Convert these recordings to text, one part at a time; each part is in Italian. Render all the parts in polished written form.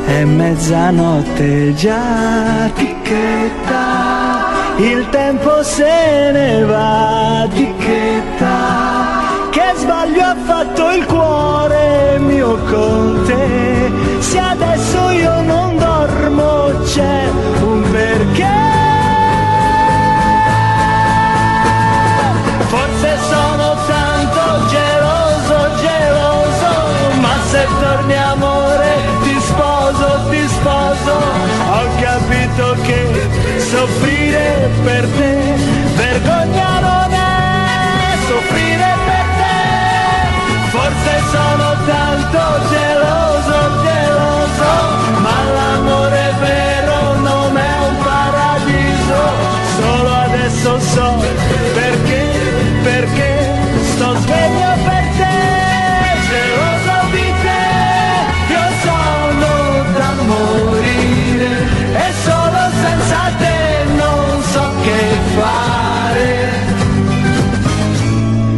È mezzanotte già, ticchetta, il tempo se ne va, ticchetta, che sbaglio ha fatto il cuore mio con te, se adesso io non dormo c'è un perché. Forse sono tanto geloso, geloso, ma se torni amore ti sposo, ti sposo. Ho capito che soffrire per te vergogna non è, soffrire per te. Forse sono tanto geloso, geloso, ma l'amore vero non è un paradiso. Solo adesso so perché sto sveglio per te, geloso di te. Io sono da morire e solo senza te non so che fare.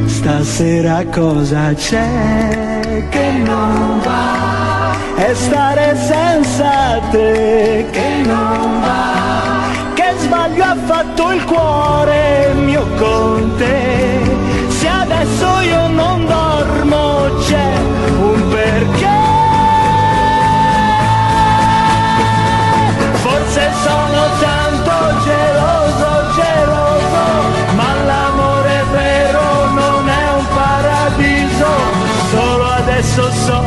Stasera cosa c'è che non va? E stare senza te che non va. Che sbaglio ha fatto il cuore mio con te, se adesso io non dormo c'è un perché. Forse sono tanto geloso, geloso, ma l'amore vero non è un paradiso. Solo adesso so